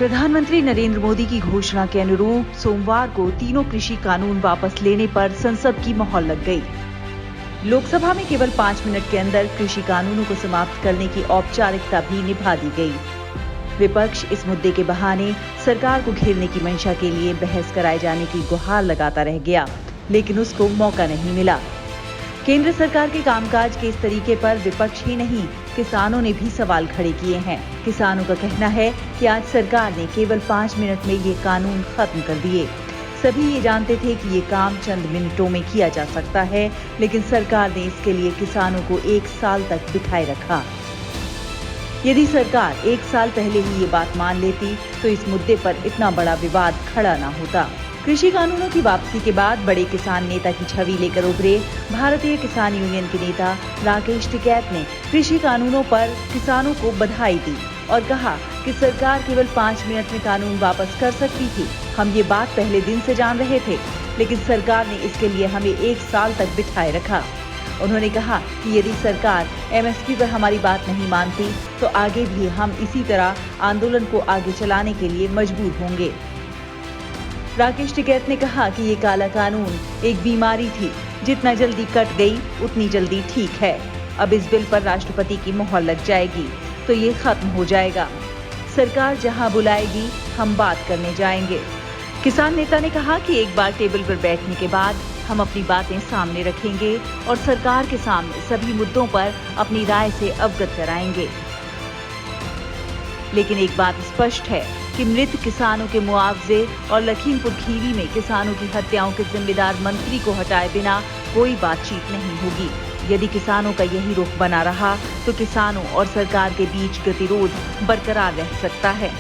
प्रधानमंत्री नरेंद्र मोदी की घोषणा के अनुरूप सोमवार को तीनों कृषि कानून वापस लेने पर संसद की मोहर लग गई। लोकसभा में केवल 5 मिनट के अंदर कृषि कानूनों को समाप्त करने की औपचारिकता भी निभा दी गई। विपक्ष इस मुद्दे के बहाने सरकार को घेरने की मंशा के लिए बहस कराए जाने की गुहार लगाता रह गया, लेकिन उसको मौका नहीं मिला। केंद्र सरकार के कामकाज के इस तरीके पर विपक्ष ही नहीं, किसानों ने भी सवाल खड़े किए हैं। किसानों का कहना है कि आज सरकार ने केवल 5 मिनट में ये कानून खत्म कर दिए। सभी ये जानते थे कि ये काम चंद मिनटों में किया जा सकता है, लेकिन सरकार ने इसके लिए किसानों को 1 साल तक बिठाए रखा। यदि सरकार 1 साल पहले ही ये बात मान लेती तो इस मुद्दे पर इतना बड़ा विवाद खड़ा ना होता। कृषि कानूनों की वापसी के बाद बड़े किसान नेता की छवि लेकर उभरे भारतीय किसान यूनियन के नेता राकेश टिकैत ने कृषि कानूनों पर किसानों को बधाई दी और कहा कि सरकार केवल 5 मिनट में कानून वापस कर सकती थी। हम ये बात पहले दिन से जान रहे थे, लेकिन सरकार ने इसके लिए हमें 1 साल तक बिठाए रखा। उन्होंने कहा कि यदि सरकार MSP पर हमारी बात नहीं मानती तो आगे भी हम इसी तरह आंदोलन को आगे चलाने के लिए मजबूर होंगे। राकेश टिकैत ने कहा कि ये काला कानून एक बीमारी थी, जितना जल्दी कट गई उतनी जल्दी ठीक है। अब इस बिल पर राष्ट्रपति की मोहर लग जाएगी तो ये खत्म हो जाएगा। सरकार जहां बुलाएगी हम बात करने जाएंगे। किसान नेता ने कहा कि एक बार टेबल पर बैठने के बाद हम अपनी बातें सामने रखेंगे और सरकार के सामने सभी मुद्दों पर अपनी राय से अवगत कराएंगे। लेकिन एक बात स्पष्ट है कि मृत किसानों के मुआवजे और लखीमपुर खीरी में किसानों की हत्याओं के जिम्मेदार मंत्री को हटाए बिना कोई बातचीत नहीं होगी। यदि किसानों का यही रुख बना रहा तो किसानों और सरकार के बीच गतिरोध बरकरार रह सकता है।